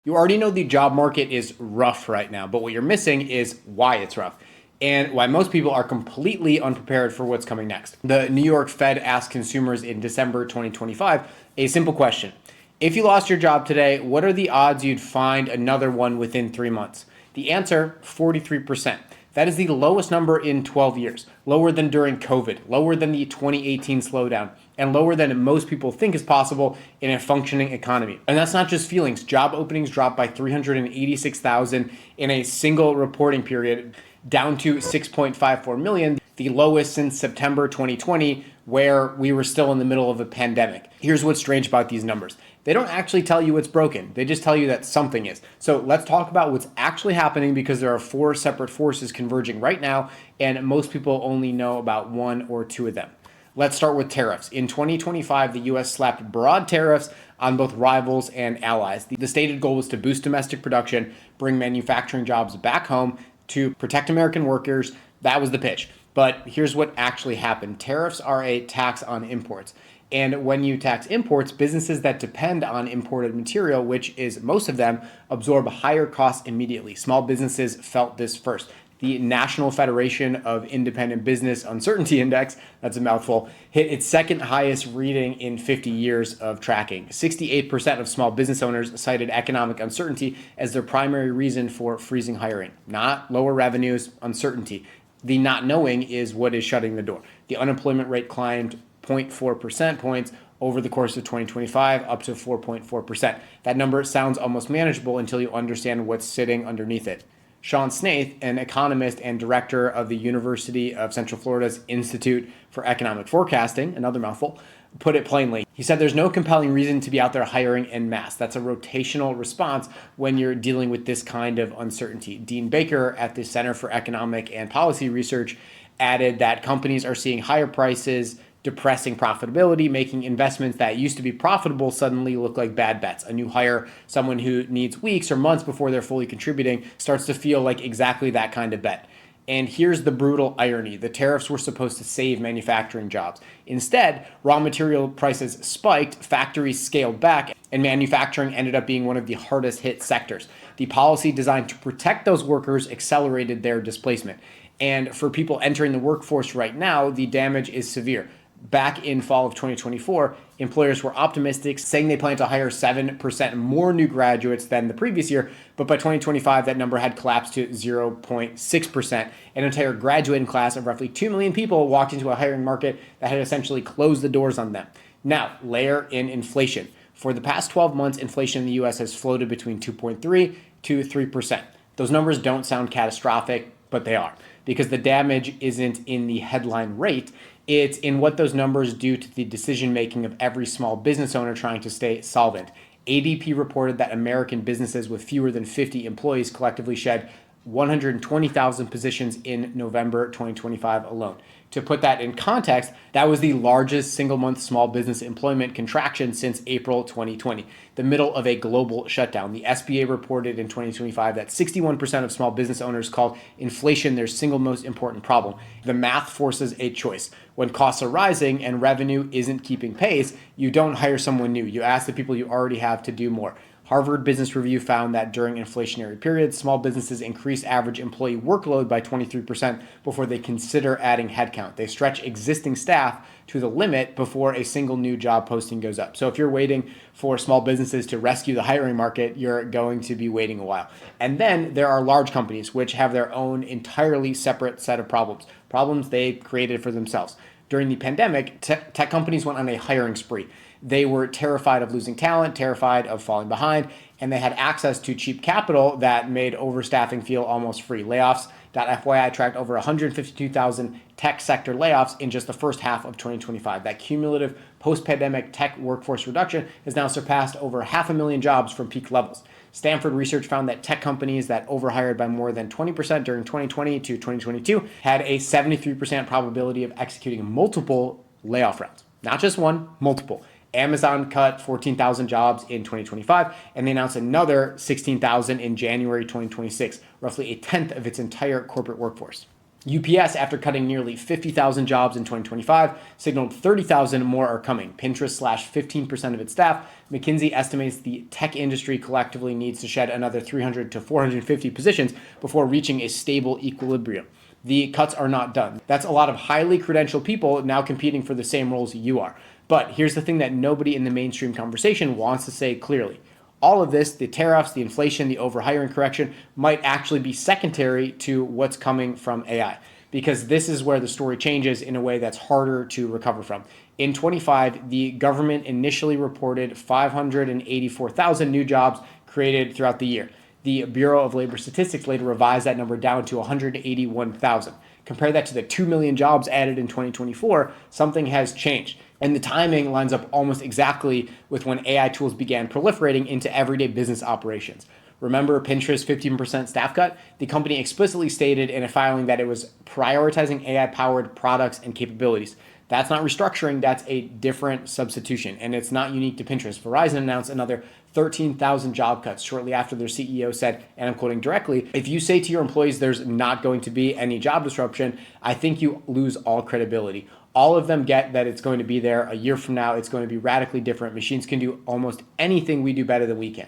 You already know the job market is rough right now, but what you're missing is why it's rough and why most people are completely unprepared for what's coming next. The New York Fed asked consumers in December 2025 a simple question. If you lost your job today, what are the odds you'd find another one within 3 months? The answer, 43%. That is the lowest number in 12 years, lower than during COVID, lower than the 2018 slowdown, and lower than most people think is possible in a functioning economy. And that's not just feelings. Job openings dropped by 386,000 in a single reporting period, down to 6.54 million, the lowest since September 2020, where we were still in the middle of a pandemic. Here's what's strange about these numbers. They don't actually tell you what's broken. They just tell you that something is. So let's talk about what's actually happening, because there are four separate forces converging right now, and most people only know about one or two of them. Let's start with tariffs. In 2025, the US slapped broad tariffs on both rivals and allies. The stated goal was to boost domestic production, bring manufacturing jobs back home, to protect American workers. That was the pitch. But here's what actually happened. Tariffs are a tax on imports. And when you tax imports, businesses that depend on imported material, which is most of them, absorb higher costs immediately. Small businesses felt this first. The National Federation of Independent Business Uncertainty Index, that's a mouthful, hit its second highest reading in 50 years of tracking. 68% of small business owners cited economic uncertainty as their primary reason for freezing hiring. Not lower revenues, uncertainty. The not knowing is what is shutting the door. The unemployment rate climbed 0.4 percent points over the course of 2025, up to 4.4%. That number sounds almost manageable until you understand what's sitting underneath it. Sean Snaith, an economist and director of the University of Central Florida's Institute for Economic Forecasting, another mouthful, put it plainly. He said there's no compelling reason to be out there hiring en masse. That's a rotational response when you're dealing with this kind of uncertainty. Dean Baker at the Center for Economic and Policy Research added that companies are seeing higher prices, depressing profitability, making investments that used to be profitable suddenly look like bad bets. A new hire, someone who needs weeks or months before they're fully contributing, starts to feel like exactly that kind of bet. And here's the brutal irony. The tariffs were supposed to save manufacturing jobs. Instead, raw material prices spiked, factories scaled back, and manufacturing ended up being one of the hardest hit sectors. The policy designed to protect those workers accelerated their displacement. And for people entering the workforce right now, the damage is severe. Back in fall of 2024, employers were optimistic, saying they plan to hire 7% more new graduates than the previous year, but by 2025, that number had collapsed to 0.6%. An entire graduating class of roughly 2 million people walked into a hiring market that had essentially closed the doors on them. Now, layer in inflation. For the past 12 months, inflation in the US has floated between 2.3 to 3%. Those numbers don't sound catastrophic, but they are, because the damage isn't in the headline rate. It's in what those numbers do to the decision making of every small business owner trying to stay solvent. ADP reported that American businesses with fewer than 50 employees collectively shed 120,000 positions in November 2025 alone. To put that in context, that was the largest single-month small business employment contraction since April 2020, the middle of a global shutdown. The SBA reported in 2025 that 61% of small business owners called inflation their single most important problem. The math forces a choice. When costs are rising and revenue isn't keeping pace, you don't hire someone new. You ask the people you already have to do more. Harvard Business Review found that during inflationary periods, small businesses increase average employee workload by 23% before they consider adding headcount. They stretch existing staff to the limit before a single new job posting goes up. So if you're waiting for small businesses to rescue the hiring market, you're going to be waiting a while. And then there are large companies which have their own entirely separate set of problems they created for themselves. During the pandemic, tech companies went on a hiring spree. They were terrified of losing talent, terrified of falling behind, and they had access to cheap capital that made overstaffing feel almost free. Layoffs.fyi tracked over 152,000 tech sector layoffs in just the first half of 2025. That cumulative post-pandemic tech workforce reduction has now surpassed over 500,000 jobs from peak levels. Stanford research found that tech companies that overhired by more than 20% during 2020 to 2022 had a 73% probability of executing multiple layoff rounds. Not just one, multiple. Amazon cut 14,000 jobs in 2025, and they announced another 16,000 in January 2026, roughly a tenth of its entire corporate workforce. UPS, after cutting nearly 50,000 jobs in 2025, signaled 30,000 more are coming. Pinterest slashed 15% of its staff. McKinsey estimates the tech industry collectively needs to shed another 300 to 450 positions before reaching a stable equilibrium. The cuts are not done. That's a lot of highly credentialed people now competing for the same roles you are. But here's the thing that nobody in the mainstream conversation wants to say clearly. All of this, the tariffs, the inflation, the overhiring correction, might actually be secondary to what's coming from AI, because this is where the story changes in a way that's harder to recover from. In 25, the government initially reported 584,000 new jobs created throughout the year. The Bureau of Labor Statistics later revised that number down to 181,000. Compare that to the 2 million jobs added in 2024, something has changed. And the timing lines up almost exactly with when AI tools began proliferating into everyday business operations. Remember Pinterest's 15% staff cut? The company explicitly stated in a filing that it was prioritizing AI-powered products and capabilities. That's not restructuring, that's a different substitution. And it's not unique to Pinterest. Verizon announced another 13,000 job cuts shortly after their CEO said, and I'm quoting directly, "If you say to your employees there's not going to be any job disruption, I think you lose all credibility." All of them get that it's going to be there a year from now. It's going to be radically different. Machines can do almost anything we do better than we can.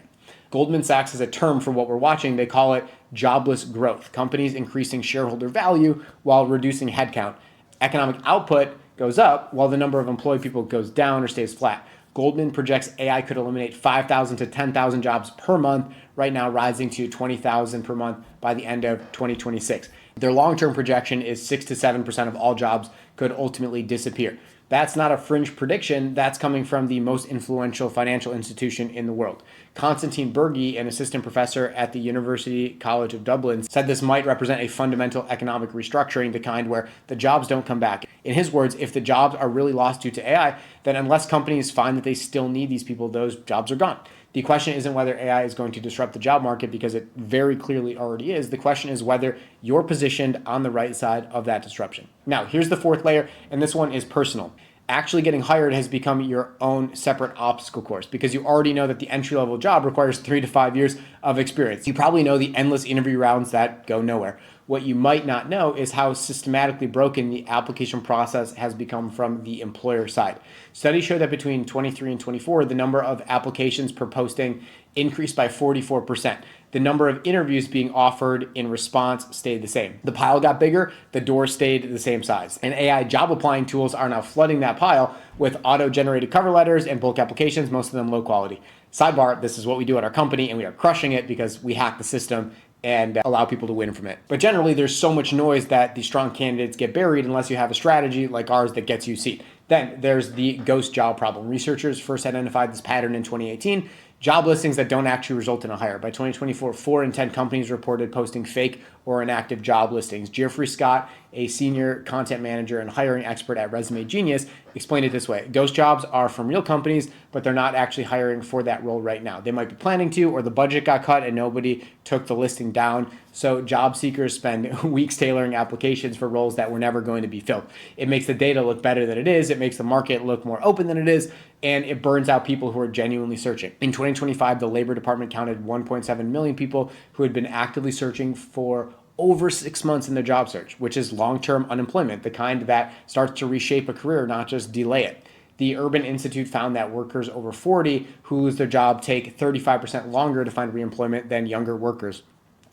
Goldman Sachs has a term for what we're watching. They call it jobless growth. Companies increasing shareholder value while reducing headcount. Economic output goes up while the number of employed people goes down or stays flat. Goldman projects AI could eliminate 5,000 to 10,000 jobs per month, right now rising to 20,000 per month by the end of 2026. Their long-term projection is 6 to 7% of all jobs could ultimately disappear. That's not a fringe prediction. That's coming from the most influential financial institution in the world. Constantine Berge, an assistant professor at the University College of Dublin, said this might represent a fundamental economic restructuring, the kind where the jobs don't come back. In his words, if the jobs are really lost due to AI, then unless companies find that they still need these people, those jobs are gone. The question isn't whether AI is going to disrupt the job market, because it very clearly already is. The question is whether you're positioned on the right side of that disruption. Now, here's the fourth layer, and this one is personal. Actually getting hired has become your own separate obstacle course, because you already know that the entry-level job requires 3 to 5 years of experience. You probably know the endless interview rounds that go nowhere. What you might not know is how systematically broken the application process has become from the employer side. Studies show that between 23 and 24, the number of applications per posting increased by 44%. The number of interviews being offered in response stayed the same. The pile got bigger, the door stayed the same size. And AI job applying tools are now flooding that pile with auto-generated cover letters and bulk applications, most of them low quality. Sidebar, this is what we do at our company, and we are crushing it because we hack the system and allow people to win from it. But generally, there's so much noise that the strong candidates get buried unless you have a strategy like ours that gets you a seat. Then there's the ghost job problem. Researchers first identified this pattern in 2018. Job listings that don't actually result in a hire. By 2024, 4 in 10 companies reported posting fake or inactive job listings. Jeffrey Scott, a senior content manager and hiring expert at Resume Genius, explained it this way. Ghost jobs are from real companies, but they're not actually hiring for that role right now. They might be planning to, or the budget got cut and nobody took the listing down. So job seekers spend weeks tailoring applications for roles that were never going to be filled. It makes the data look better than it is. It makes the market look more open than it is. And it burns out people who are genuinely searching. In 2025, the Labor Department counted 1.7 million people who had been actively searching for over 6 months in their job search, which is long-term unemployment, the kind that starts to reshape a career, not just delay it. The Urban Institute found that workers over 40 who lose their job take 35% longer to find reemployment than younger workers,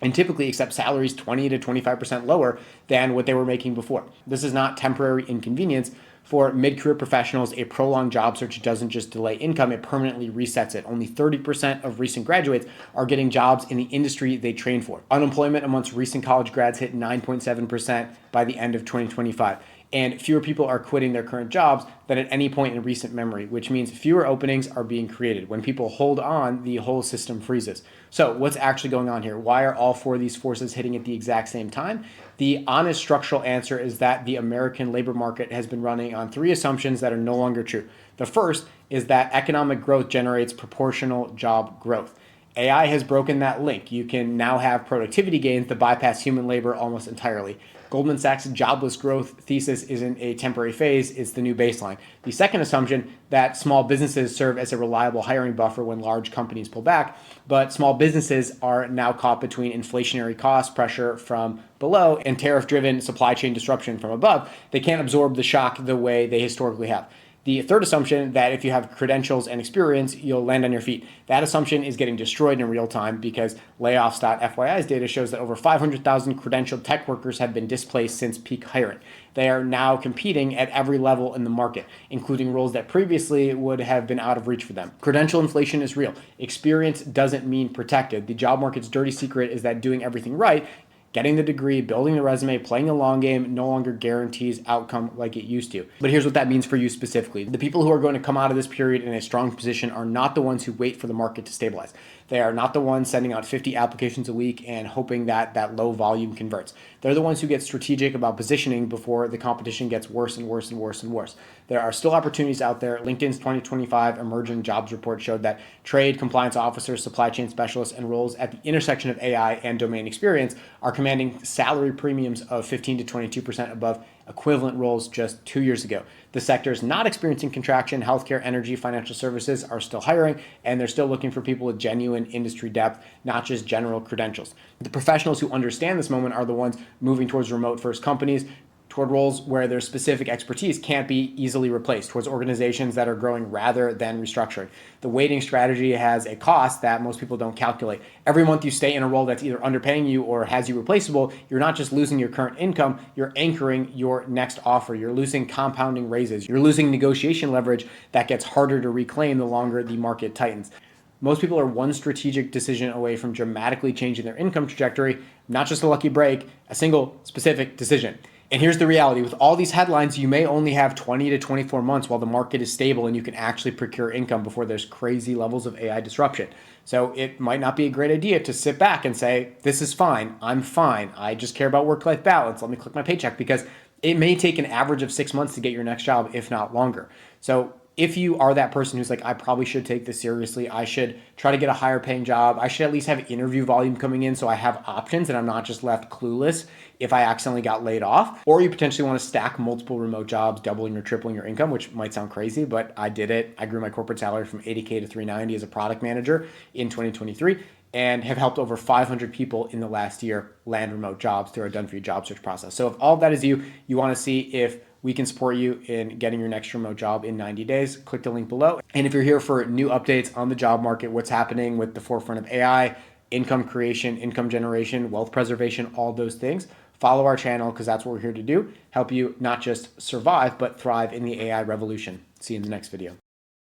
and typically accept salaries 20 to 25% lower than what they were making before. This is not temporary inconvenience. For mid-career professionals, a prolonged job search doesn't just delay income, it permanently resets it. Only 30% of recent graduates are getting jobs in the industry they trained for. Unemployment amongst recent college grads hit 9.7% by the end of 2025. And fewer people are quitting their current jobs than at any point in recent memory, which means fewer openings are being created. When people hold on, the whole system freezes. So what's actually going on here? Why are all 4 of these forces hitting at the exact same time? The honest structural answer is that the American labor market has been running on 3 assumptions that are no longer true. The first is that economic growth generates proportional job growth. AI has broken that link. You can now have productivity gains that bypass human labor almost entirely. Goldman Sachs' jobless growth thesis isn't a temporary phase, it's the new baseline. The second assumption, that small businesses serve as a reliable hiring buffer when large companies pull back, but small businesses are now caught between inflationary cost pressure from below and tariff-driven supply chain disruption from above. They can't absorb the shock the way they historically have. The third assumption, that if you have credentials and experience, you'll land on your feet. That assumption is getting destroyed in real time because layoffs.fyi's data shows that over 500,000 credentialed tech workers have been displaced since peak hiring. They are now competing at every level in the market, including roles that previously would have been out of reach for them. Credential inflation is real. Experience doesn't mean protected. The job market's dirty secret is that doing everything right, getting the degree, building the resume, playing the long game no longer guarantees outcome like it used to. But here's what that means for you specifically. The people who are going to come out of this period in a strong position are not the ones who wait for the market to stabilize. They are not the ones sending out 50 applications a week and hoping that that low volume converts. They're the ones who get strategic about positioning before the competition gets worse and worse and worse and worse. There are still opportunities out there. LinkedIn's 2025 Emerging Jobs Report showed that trade, compliance officers, supply chain specialists, and roles at the intersection of AI and domain experience are commanding salary premiums of 15 to 22% above equivalent roles just 2 years ago. The sector is not experiencing contraction. Healthcare, energy, financial services are still hiring, and they're still looking for people with genuine industry depth, not just general credentials. The professionals who understand this moment are the ones moving towards remote-first companies, toward roles where their specific expertise can't be easily replaced, towards organizations that are growing rather than restructuring. The waiting strategy has a cost that most people don't calculate. Every month you stay in a role that's either underpaying you or has you replaceable, you're not just losing your current income, you're anchoring your next offer. You're losing compounding raises. You're losing negotiation leverage that gets harder to reclaim the longer the market tightens. Most people are one strategic decision away from dramatically changing their income trajectory, not just a lucky break, a single specific decision. And here's the reality. With all these headlines, you may only have 20 to 24 months while the market is stable and you can actually procure income before there's crazy levels of AI disruption. So it might not be a great idea to sit back and say, this is fine, I'm fine, I just care about work-life balance, let me click my paycheck, because it may take an average of 6 months to get your next job, if not longer. So if you are that person who's like, I probably should take this seriously, I should try to get a higher paying job, I should at least have interview volume coming in so I have options and I'm not just left clueless if I accidentally got laid off. Or you potentially want to stack multiple remote jobs, doubling or tripling your income, which might sound crazy, but I did it. I grew my corporate salary from 80K to 390 as a product manager in 2023 and have helped over 500 people in the last year land remote jobs through our Done For You job search process. So if all of that is you, you want to see if we can support you in getting your next remote job in 90 days, click the link below. And if you're here for new updates on the job market, what's happening with the forefront of AI, income creation, income generation, wealth preservation, all those things, follow our channel because that's what we're here to do, help you not just survive, but thrive in the AI revolution. See you in the next video.